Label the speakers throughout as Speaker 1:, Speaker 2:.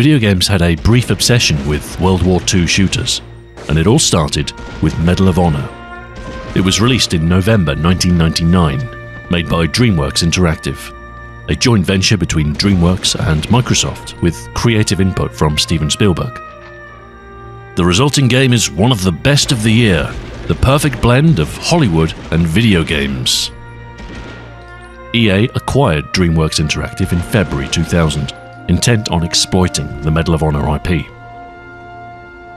Speaker 1: video games had a brief obsession with World War II shooters, and it all started with Medal of Honor. It was released in November 1999, made by DreamWorks Interactive, a joint venture between DreamWorks and Microsoft with creative input from Steven Spielberg. The resulting game is one of the best of the year, the perfect blend of Hollywood and video games. EA acquired DreamWorks Interactive in February 2000, intent on exploiting the Medal of Honor IP.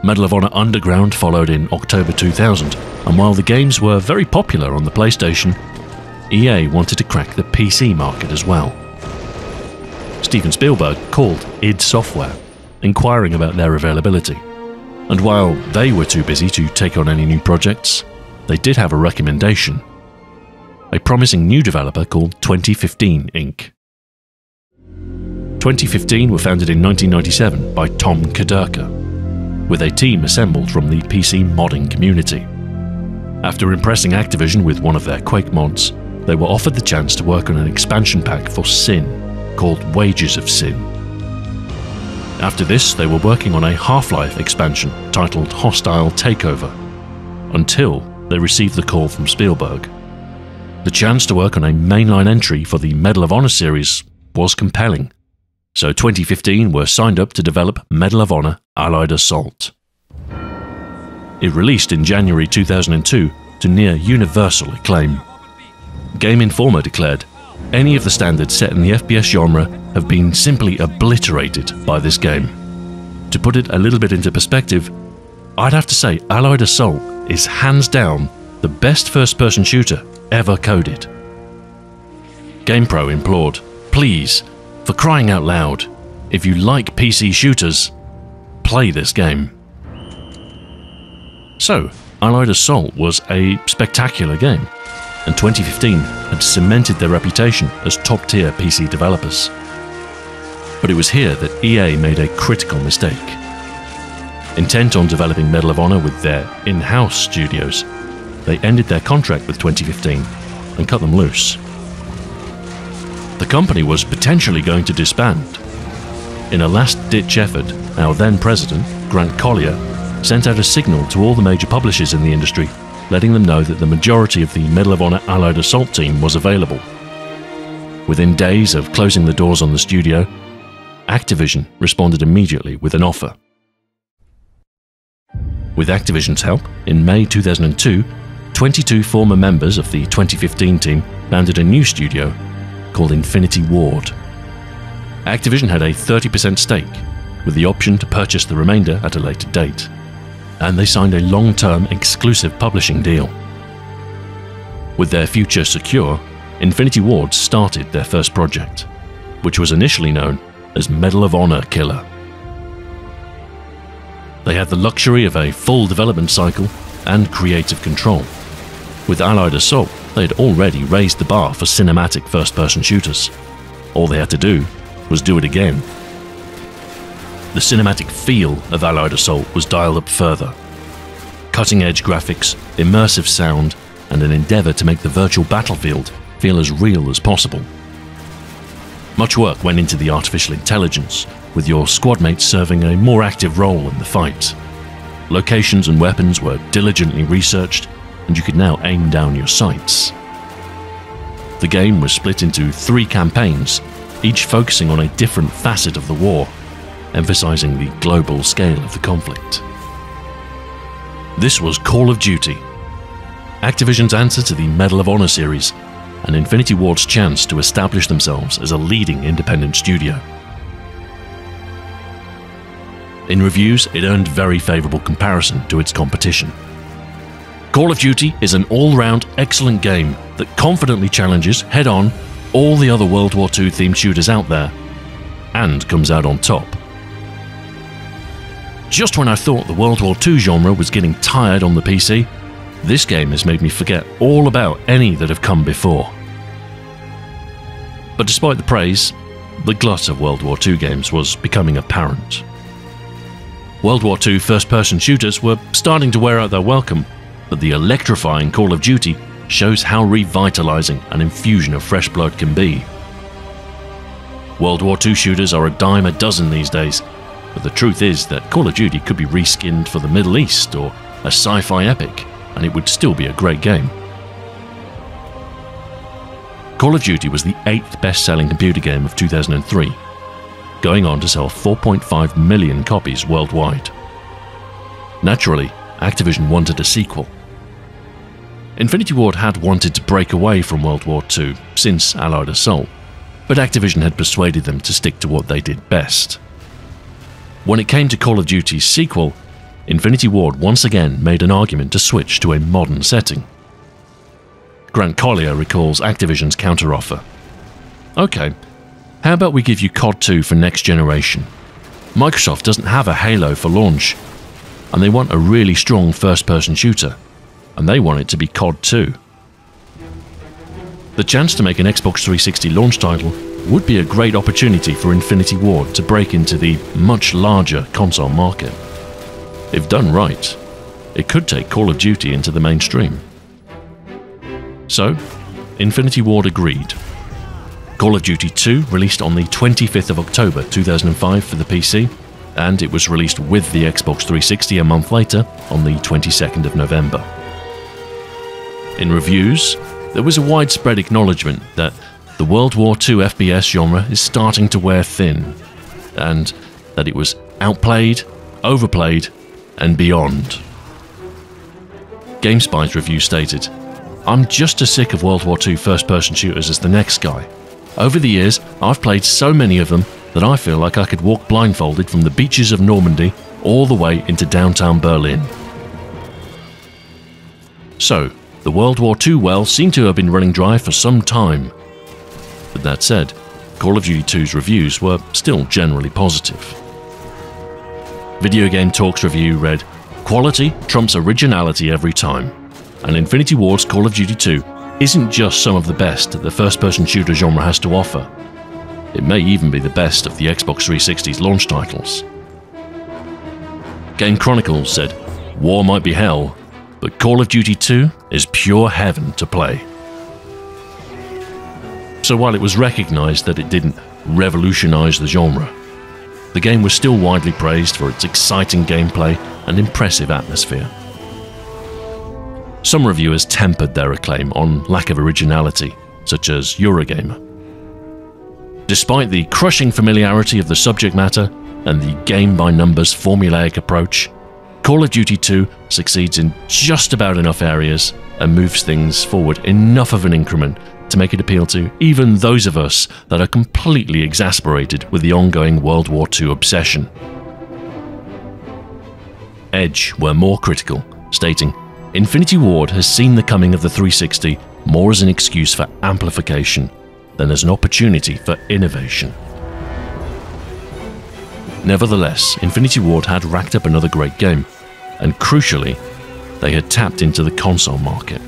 Speaker 1: Medal of Honor Underground followed in October 2000, and while the games were very popular on the PlayStation, EA wanted to crack the PC market as well. Steven Spielberg called id Software, inquiring about their availability. And while they were too busy to take on any new projects, they did have a recommendation: a promising new developer called 2015 Inc. 2015 were founded in 1997 by Tom Kaderka, with a team assembled from the PC modding community. After impressing Activision with one of their Quake mods, they were offered the chance to work on an expansion pack for Sin, called Wages of Sin. After this, they were working on a Half-Life expansion titled Hostile Takeover, until they received the call from Spielberg. The chance to work on a mainline entry for the Medal of Honor series was compelling, so 2015 were signed up to develop Medal of Honor Allied Assault. It released in January 2002 to near universal acclaim. Game Informer declared, "Any of the standards set in the FPS genre have been simply obliterated by this game." To put it a little bit into perspective, I'd have to say Allied Assault is hands down the best first-person shooter ever coded. GamePro implored, "Please, for crying out loud, if you like PC shooters, play this game." So, Allied Assault was a spectacular game, and 2015 had cemented their reputation as top-tier PC developers. But it was here that EA made a critical mistake. Intent on developing Medal of Honor with their in-house studios, they ended their contract with 2015 and cut them loose. The company was potentially going to disband. In a last-ditch effort, our then-president, Grant Collier, sent out a signal to all the major publishers in the industry, letting them know that the majority of the Medal of Honor Allied Assault team was available. Within days of closing the doors on the studio, Activision responded immediately with an offer. With Activision's help, in May 2002, 22 former members of the 2015 team founded a new studio called Infinity Ward. Activision had a 30% stake, with the option to purchase the remainder at a later date, and they signed a long-term exclusive publishing deal. With their future secure, Infinity Ward started their first project, which was initially known as Medal of Honor Killer. They had the luxury of a full development cycle and creative control. With Allied Assault, they had already raised the bar for cinematic first-person shooters. All they had to do was do it again. The cinematic feel of Allied Assault was dialed up further. Cutting-edge graphics, immersive sound, and an endeavor to make the virtual battlefield feel as real as possible. Much work went into the artificial intelligence, with your squad mates serving a more active role in the fight. Locations and weapons were diligently researched, and you could now aim down your sights. The game was split into 3 campaigns, each focusing on a different facet of the war, emphasizing the global scale of the conflict. This was Call of Duty, Activision's answer to the Medal of Honor series, and Infinity Ward's chance to establish themselves as a leading independent studio. In reviews, it earned very favorable comparison to its competition. Call of Duty is an all-round excellent game that confidently challenges head-on all the other World War II themed shooters out there, and comes out on top. Just when I thought the World War II genre was getting tired on the PC, this game has made me forget all about any that have come before. But despite the praise, the glut of World War II games was becoming apparent. World War II first-person shooters were starting to wear out their welcome, but the electrifying Call of Duty shows how revitalizing an infusion of fresh blood can be. World War II shooters are a dime a dozen these days, But the truth is that Call of Duty could be reskinned for the Middle East or a sci-fi epic, and it would still be a great game. Call of Duty was the 8th best-selling computer game of 2003, going on to sell 4.5 million copies worldwide. Naturally, Activision wanted a sequel. Infinity Ward had wanted to break away from World War II since Allied Assault, but Activision had persuaded them to stick to what they did best. When it came to Call of Duty's sequel, Infinity Ward once again made an argument to switch to a modern setting. Grant Collier recalls Activision's counteroffer. "Okay, how about we give you COD 2 for next generation? Microsoft doesn't have a Halo for launch, and they want a really strong first-person shooter, and they want it to be COD 2. The chance to make an Xbox 360 launch title would be a great opportunity for Infinity Ward to break into the much larger console market. If done right, it could take Call of Duty into the mainstream." So, Infinity Ward agreed. Call of Duty 2 released on the 25th of October 2005 for the PC, and it was released with the Xbox 360 a month later on the 22nd of November. In reviews, there was a widespread acknowledgement that the World War II FPS genre is starting to wear thin, and that it was outplayed, overplayed, and beyond. GameSpy's review stated, "I'm just as sick of World War II first-person shooters as the next guy. Over the years, I've played so many of them that I feel like I could walk blindfolded from the beaches of Normandy all the way into downtown Berlin." So, the World War II well seemed to have been running dry for some time. But that said, Call of Duty 2's reviews were still generally positive. Video Game Talk's review read, "Quality trumps originality every time, and Infinity Ward's Call of Duty 2 isn't just some of the best that the first-person shooter genre has to offer. It may even be the best of the Xbox 360's launch titles." Game Chronicles said, "War might be hell, but Call of Duty 2 is pure heaven to play." So while it was recognized that it didn't revolutionize the genre, the game was still widely praised for its exciting gameplay and impressive atmosphere. Some reviewers tempered their acclaim on lack of originality, such as Eurogamer. Despite the crushing familiarity of the subject matter and the game-by-numbers formulaic approach, Call of Duty 2 succeeds in just about enough areas and moves things forward enough of an increment to make it appeal to even those of us that are completely exasperated with the ongoing World War II obsession. Edge were more critical, stating, "Infinity Ward has seen the coming of the 360 more as an excuse for amplification than as an opportunity for innovation." Nevertheless, Infinity Ward had racked up another great game, and crucially, they had tapped into the console market.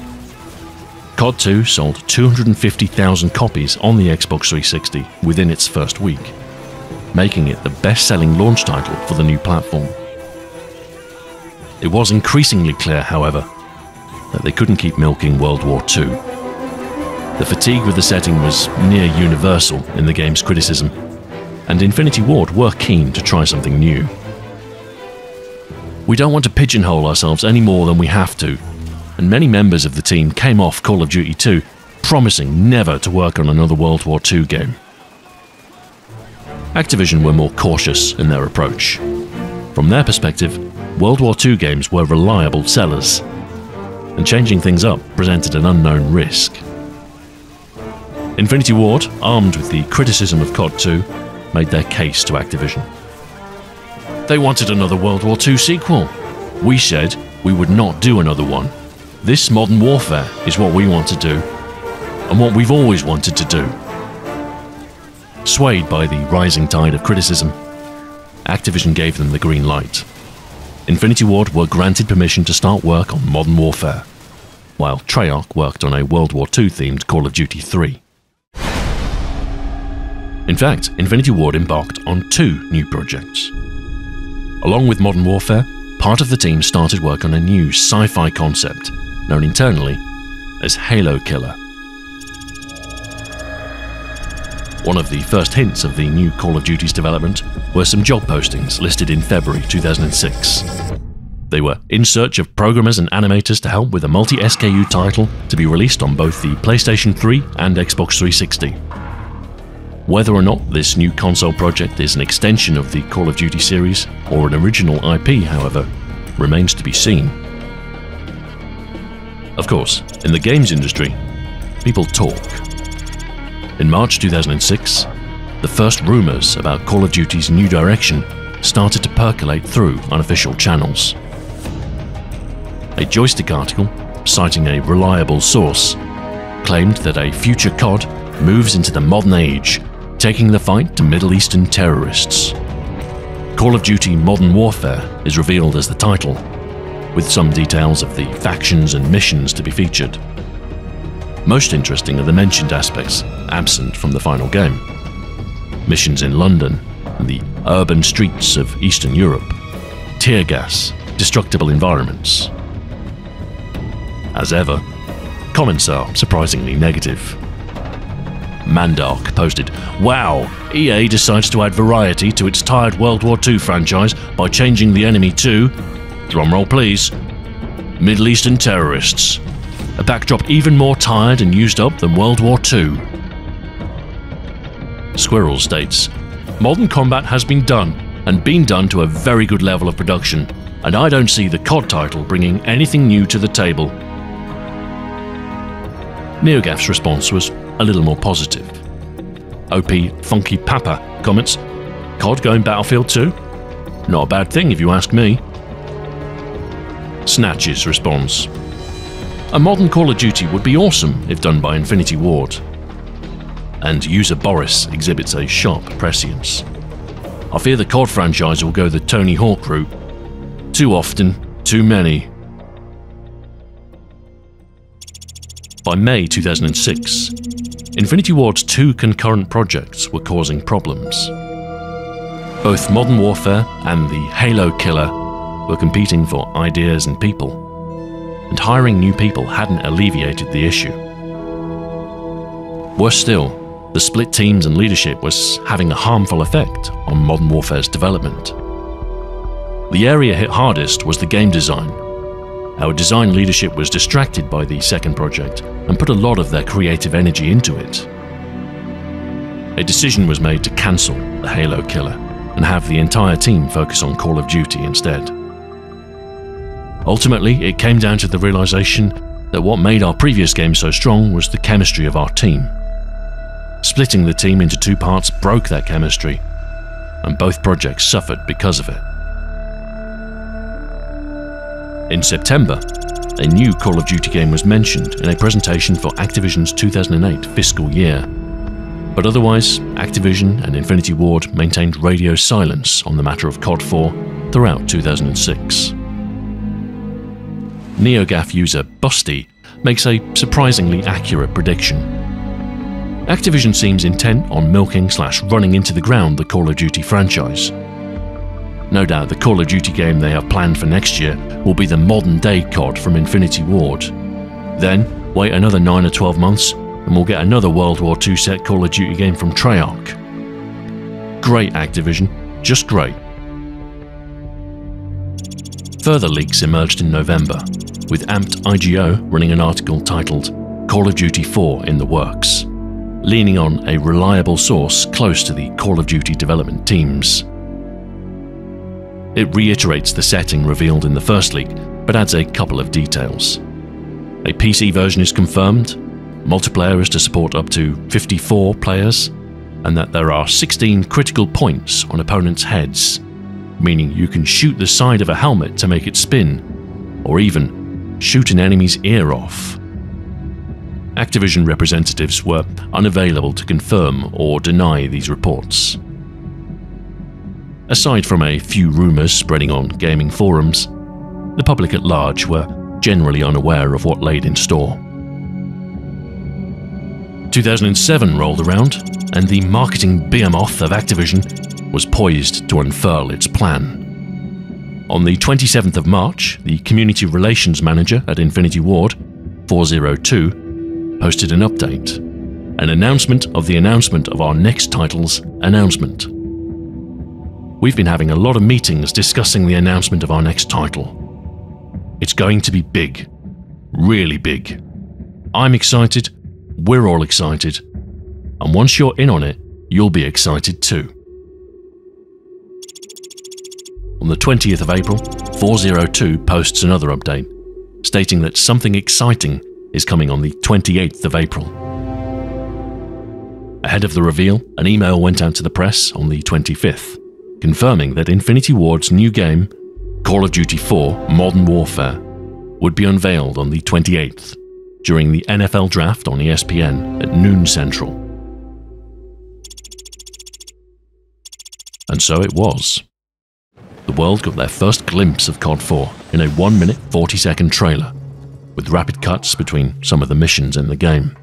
Speaker 1: COD 2 sold 250,000 copies on the Xbox 360 within its first week, making it the best-selling launch title for the new platform. It was increasingly clear, however, that they couldn't keep milking World War II. The fatigue with the setting was near universal in the game's criticism, and Infinity Ward were keen to try something new. "We don't want to pigeonhole ourselves any more than we have to," and many members of the team came off Call of Duty 2 promising never to work on another World War II game. Activision were more cautious in their approach. From their perspective, World War II games were reliable sellers, and changing things up presented an unknown risk. Infinity Ward, armed with the criticism of COD 2, made their case to Activision. They wanted another World War II sequel. We said we would not do another one. This Modern Warfare is what we want to do, and what we've always wanted to do. Swayed by the rising tide of criticism, Activision gave them the green light. Infinity Ward were granted permission to start work on Modern Warfare, while Treyarch worked on a World War II-themed Call of Duty 3. In fact, Infinity Ward embarked on 2 new projects. Along with Modern Warfare, part of the team started work on a new sci-fi concept, known internally as Halo Killer. One of the first hints of the new Call of Duty's development were some job postings listed in February 2006. They were in search of programmers and animators to help with a multi-SKU title to be released on both the PlayStation 3 and Xbox 360. Whether or not this new console project is an extension of the Call of Duty series or an original IP, however, remains to be seen. Of course, in the games industry, people talk. In March 2006, the first rumours about Call of Duty's new direction started to percolate through unofficial channels. A Joystick article, citing a reliable source, claimed that a future COD moves into the modern age, taking the fight to Middle Eastern terrorists. Call of Duty Modern Warfare is revealed as the title, with some details of the factions and missions to be featured. Most interesting are the mentioned aspects absent from the final game. Missions in London and the urban streets of Eastern Europe, tear gas, destructible environments. As ever, comments are surprisingly negative. Mandark posted, "Wow, EA decides to add variety to its tired World War II franchise by changing the enemy to, drumroll please, Middle Eastern terrorists. A backdrop even more tired and used up than World War II." Squirrel states, "Modern combat has been done, and been done to a very good level of production, and I don't see the COD title bringing anything new to the table." NeoGAF's response was a little more positive. OP Funky Papa comments, "COD going Battlefield 2? Not a bad thing if you ask me." Snatches responds, "A modern Call of Duty would be awesome if done by Infinity Ward." And user Boris exhibits a sharp prescience. "I fear the COD franchise will go the Tony Hawk route. Too often, too many." By May 2006, Infinity Ward's two concurrent projects were causing problems. Both Modern Warfare and the Halo Killer were competing for ideas and people, and hiring new people hadn't alleviated the issue. Worse still, the split teams and leadership was having a harmful effect on Modern Warfare's development. The area hit hardest was the game design. Our design leadership was distracted by the second project and put a lot of their creative energy into it. A decision was made to cancel the Halo Killer and have the entire team focus on Call of Duty instead. Ultimately, it came down to the realization that what made our previous game so strong was the chemistry of our team. Splitting the team into two parts broke that chemistry, and both projects suffered because of it. In September, a new Call of Duty game was mentioned in a presentation for Activision's 2008 fiscal year. But otherwise, Activision and Infinity Ward maintained radio silence on the matter of COD 4 throughout 2006. NeoGAF user Busty makes a surprisingly accurate prediction. Activision seems intent on milking/running into the ground the Call of Duty franchise. No doubt the Call of Duty game they have planned for next year will be the modern-day COD from Infinity Ward. Then, wait another 9 or 12 months and we'll get another World War II set Call of Duty game from Treyarch. Great, Activision, just great. Further leaks emerged in November, with Amped IGO running an article titled Call of Duty 4 in the works, leaning on a reliable source close to the Call of Duty development teams. It reiterates the setting revealed in the first leak, but adds a couple of details. A PC version is confirmed, multiplayer is to support up to 54 players, and that there are 16 critical points on opponents' heads, meaning you can shoot the side of a helmet to make it spin, or even shoot an enemy's ear off. Activision representatives were unavailable to confirm or deny these reports. Aside from a few rumours spreading on gaming forums, the public at large were generally unaware of what laid in store. 2007 rolled around, and the marketing behemoth of Activision was poised to unfurl its plan. On the 27th of March, the Community Relations Manager at Infinity Ward, 402, posted an update, an announcement of the announcement of our next title's announcement. we've been having a lot of meetings discussing the announcement of our next title. It's going to be big. Really big. I'm excited, we're all excited, and once you're in on it, you'll be excited too. On the 20th of April, 402 posts another update, stating that something exciting is coming on the 28th of April. Ahead of the reveal, an email went out to the press on the 25th, confirming that Infinity Ward's new game, Call of Duty 4 Modern Warfare, would be unveiled on the 28th during the NFL Draft on ESPN at noon Central. And so it was. The world got their first glimpse of COD 4 in a 1-minute 40-second trailer, with rapid cuts between some of the missions in the game.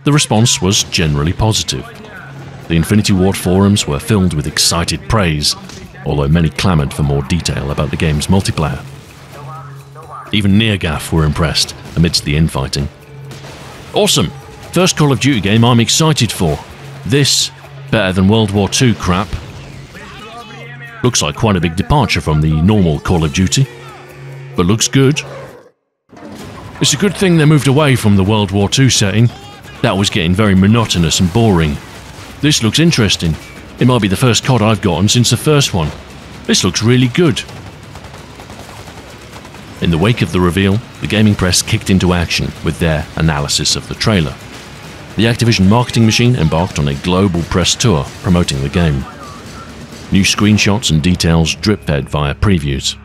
Speaker 1: The response was generally positive. The Infinity Ward forums were filled with excited praise, although many clamoured for more detail about the game's multiplayer. Even NearGaf were impressed amidst the infighting. Awesome! First Call of Duty game I'm excited for. This, better than World War II crap. Looks like quite a big departure from the normal Call of Duty, but looks good. It's a good thing they moved away from the World War II setting. That was getting very monotonous and boring. This looks interesting. It might be the first COD I've gotten since the first one. This looks really good. In the wake of the reveal, the gaming press kicked into action with their analysis of the trailer. The Activision marketing machine embarked on a global press tour promoting the game. New screenshots and details drip-fed via previews.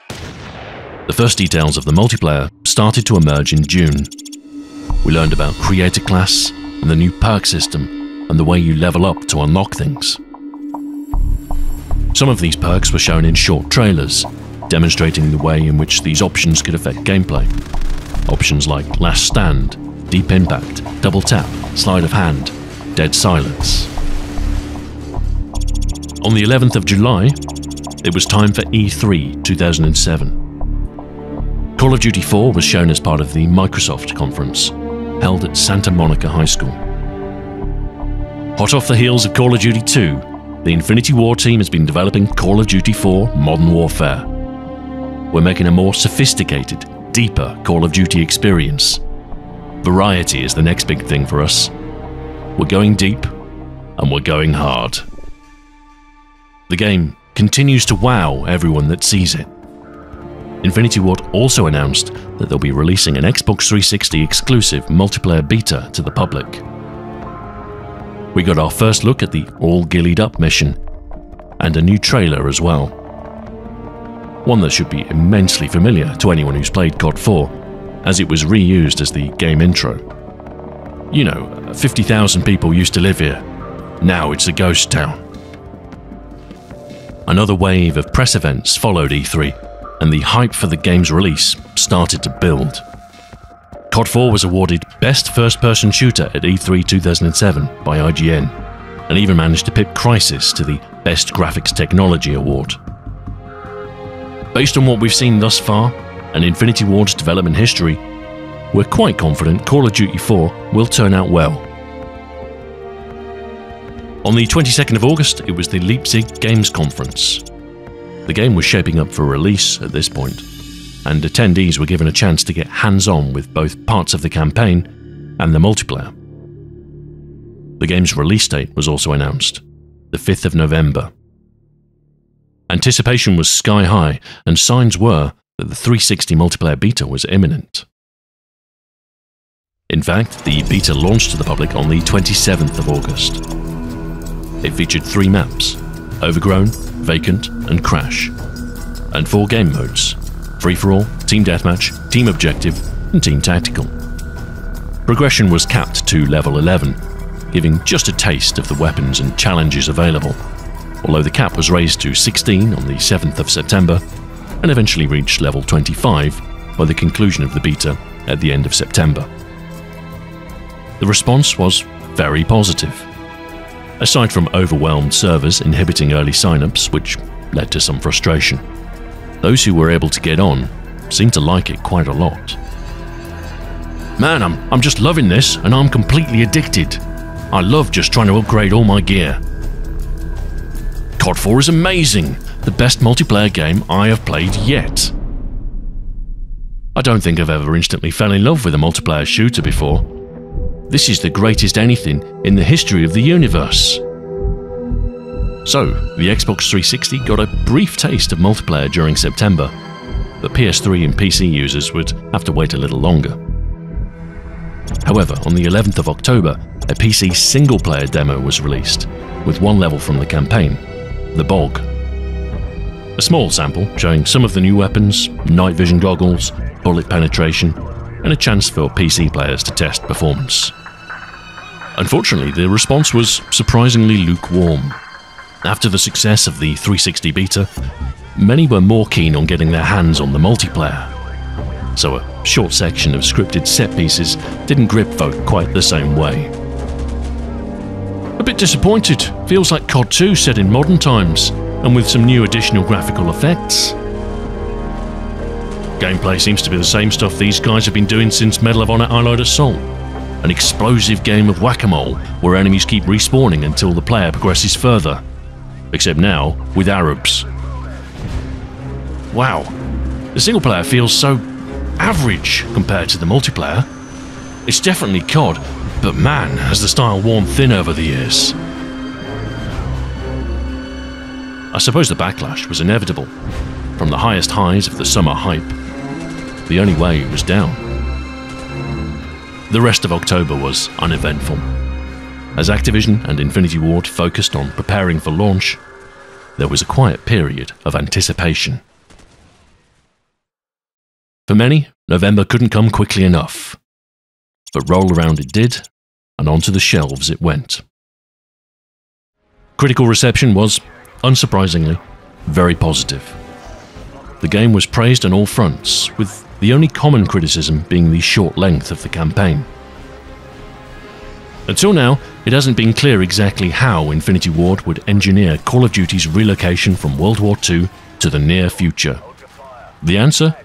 Speaker 1: The first details of the multiplayer started to emerge in June. We learned about Creator Class and the new perk system and the way you level up to unlock things. Some of these perks were shown in short trailers, demonstrating the way in which these options could affect gameplay. Options like Last Stand, Deep Impact, Double Tap, Sleight of Hand, Dead Silence. On the 11th of July, it was time for E3 2007. Call of Duty 4 was shown as part of the Microsoft conference, held at Santa Monica High School. Hot off the heels of Call of Duty 2, the Infinity Ward team has been developing Call of Duty 4 Modern Warfare. We're making a more sophisticated, deeper Call of Duty experience. Variety is the next big thing for us. We're going deep, and we're going hard. The game continues to wow everyone that sees it. Infinity Ward also announced that they'll be releasing an Xbox 360 exclusive multiplayer beta to the public. We got our first look at the All Gillied Up mission, and a new trailer as well. One that should be immensely familiar to anyone who's played COD 4, as it was reused as the game intro. You know, 50,000 people used to live here. Now it's a ghost town. Another wave of press events followed E3, and the hype for the game's release started to build. COD 4 was awarded Best First-Person Shooter at E3 2007 by IGN, and even managed to pip Crysis to the Best Graphics Technology Award. Based on what we've seen thus far, and Infinity Ward's development history, we're quite confident Call of Duty 4 will turn out well. On the 22nd of August, it was the Leipzig Games Conference. The game was shaping up for release at this point, and attendees were given a chance to get hands-on with both parts of the campaign and the multiplayer. The game's release date was also announced, the 5th of November. Anticipation was sky high, and signs were that the 360 multiplayer beta was imminent. In fact, the beta launched to the public on the 27th of August. It featured 3 maps: Overgrown, Vacant, and Crash, and 4 game modes: Free-for-all, Team Deathmatch, Team Objective, and Team Tactical. Progression was capped to level 11, giving just a taste of the weapons and challenges available, although the cap was raised to 16 on the 7th of September, and eventually reached level 25 by the conclusion of the beta at the end of September. The response was very positive. Aside from overwhelmed servers inhibiting early signups, which led to some frustration, those who were able to get on seemed to like it quite a lot. Man, I'm just loving this, and I'm completely addicted. I love just trying to upgrade all my gear. COD 4 is amazing, the best multiplayer game I have played yet. I don't think I've ever instantly fell in love with a multiplayer shooter before. This is the greatest anything in the history of the universe. So, the Xbox 360 got a brief taste of multiplayer during September, but PS3 and PC users would have to wait a little longer. However, on the 11th of October, a PC single-player demo was released, with one level from the campaign, The Bog. A small sample showing some of the new weapons, night vision goggles, bullet penetration, and a chance for PC players to test performance. Unfortunately, the response was surprisingly lukewarm. After the success of the 360 beta, many were more keen on getting their hands on the multiplayer. So a short section of scripted set pieces didn't grip folk quite the same way. A bit disappointed. Feels like COD 2 set in modern times, and with some new additional graphical effects. Gameplay seems to be the same stuff these guys have been doing since Medal of Honor Allied Assault. An explosive game of whack-a-mole where enemies keep respawning until the player progresses further. Except now, with Arabs. Wow, the single player feels so average compared to the multiplayer. It's definitely COD, but man, has the style worn thin over the years. I suppose the backlash was inevitable. From the highest highs of the summer hype, the only way was down. The rest of October was uneventful. As Activision and Infinity Ward focused on preparing for launch, there was a quiet period of anticipation. For many, November couldn't come quickly enough. But roll around it did, and onto the shelves it went. Critical reception was, unsurprisingly, very positive. The game was praised on all fronts, with the only common criticism being the short length of the campaign. Until now, it hasn't been clear exactly how Infinity Ward would engineer Call of Duty's relocation from World War II to the near future. The answer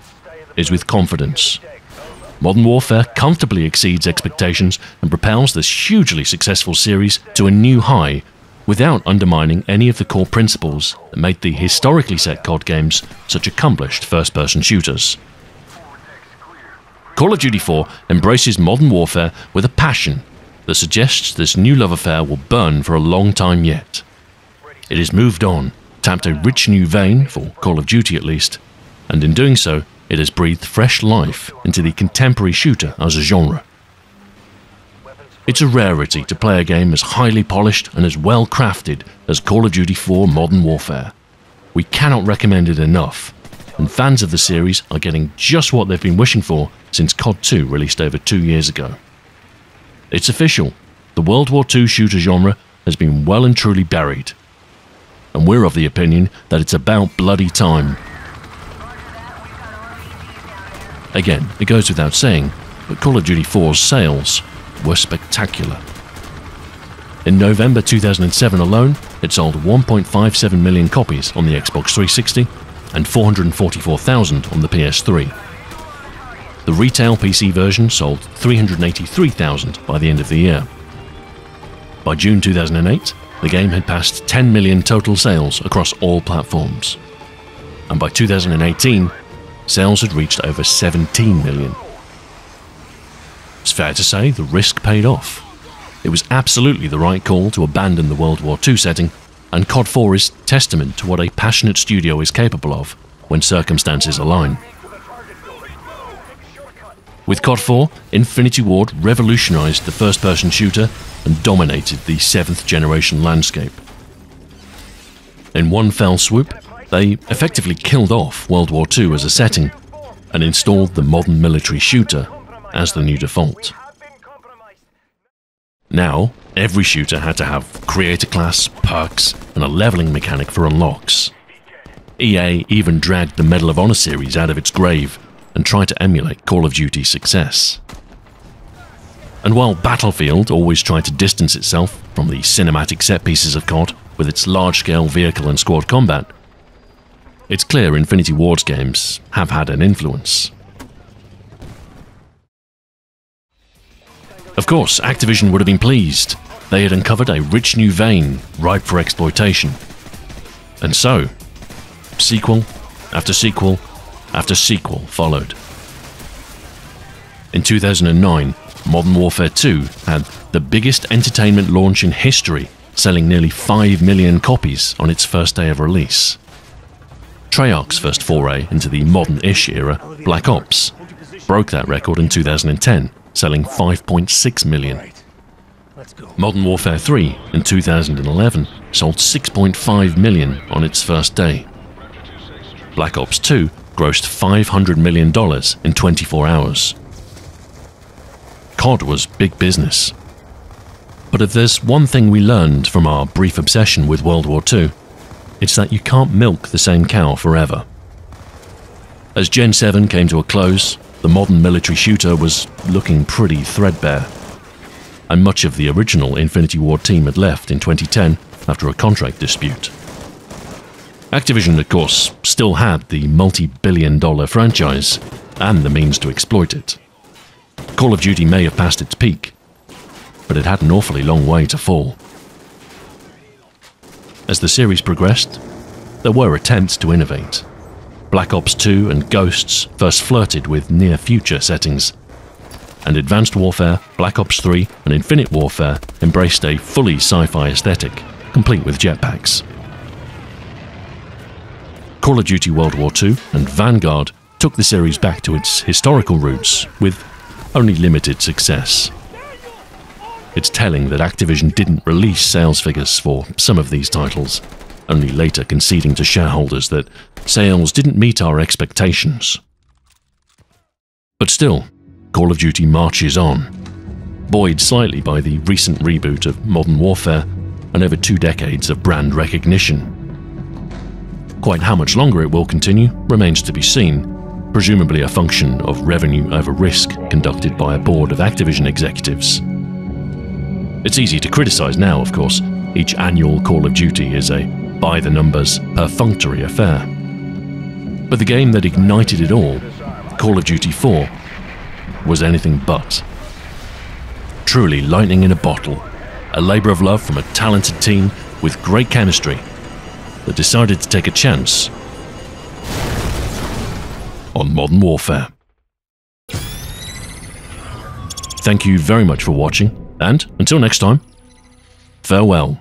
Speaker 1: is with confidence. Modern Warfare comfortably exceeds expectations and propels this hugely successful series to a new high without undermining any of the core principles that made the historically set COD games such accomplished first-person shooters. Call of Duty 4 embraces Modern Warfare with a passion that suggests this new love affair will burn for a long time yet. It has moved on, tapped a rich new vein, for Call of Duty at least, and in doing so, it has breathed fresh life into the contemporary shooter as a genre. It's a rarity to play a game as highly polished and as well crafted as Call of Duty 4 Modern Warfare. We cannot recommend it enough, and fans of the series are getting just what they've been wishing for since COD 2 released over 2 years ago. It's official, the World War II shooter genre has been well and truly buried, and we're of the opinion that it's about bloody time. Again, it goes without saying, but Call of Duty 4's sales were spectacular. In November 2007 alone, it sold 1.57 million copies on the Xbox 360 and 444,000 on the PS3. The retail PC version sold 383,000 by the end of the year. By June 2008, the game had passed 10 million total sales across all platforms. And by 2018, sales had reached over 17 million. It's fair to say the risk paid off. It was absolutely the right call to abandon the World War II setting, and COD 4 is testament to what a passionate studio is capable of when circumstances align. With COD 4, Infinity Ward revolutionized the first-person shooter and dominated the 7th generation landscape. In one fell swoop, they effectively killed off World War II as a setting and installed the modern military shooter as the new default. Now, every shooter had to have creator class, perks, and a leveling mechanic for unlocks. EA even dragged the Medal of Honor series out of its grave and tried to emulate Call of Duty's success. And while Battlefield always tried to distance itself from the cinematic set pieces of COD with its large-scale vehicle and squad combat, it's clear Infinity Ward's games have had an influence. Of course, Activision would have been pleased. They had uncovered a rich new vein ripe for exploitation. And so, sequel after sequel after sequel followed. In 2009, Modern Warfare 2 had the biggest entertainment launch in history, selling nearly 5 million copies on its first day of release. Treyarch's first foray into the modern-ish era, Black Ops, broke that record in 2010, selling 5.6 million. Modern Warfare 3 in 2011 sold 6.5 million on its first day. Black Ops 2 grossed $500 million in 24 hours. COD was big business. But if there's one thing we learned from our brief obsession with World War II, it's that you can't milk the same cow forever. As Gen 7 came to a close, the modern military shooter was looking pretty threadbare, and much of the original Infinity Ward team had left in 2010 after a contract dispute. Activision, of course, still had the multi-billion-dollar franchise and the means to exploit it. Call of Duty may have passed its peak, but it had an awfully long way to fall. As the series progressed, there were attempts to innovate. Black Ops 2 and Ghosts first flirted with near-future settings, and Advanced Warfare, Black Ops 3 and Infinite Warfare embraced a fully sci-fi aesthetic, complete with jetpacks. Call of Duty World War II and Vanguard took the series back to its historical roots with only limited success. It's telling that Activision didn't release sales figures for some of these titles, only later conceding to shareholders that sales didn't meet our expectations. But still, Call of Duty marches on, buoyed slightly by the recent reboot of Modern Warfare and over 2 decades of brand recognition. Quite how much longer it will continue remains to be seen, presumably a function of revenue over risk conducted by a board of Activision executives. It's easy to criticize now, of course. Each annual Call of Duty is a by-the-numbers, perfunctory affair. But the game that ignited it all, Call of Duty 4, was anything but. Truly lightning in a bottle, a labor of love from a talented team with great chemistry that decided to take a chance on Modern Warfare. Thank you very much for watching, and until next time, farewell.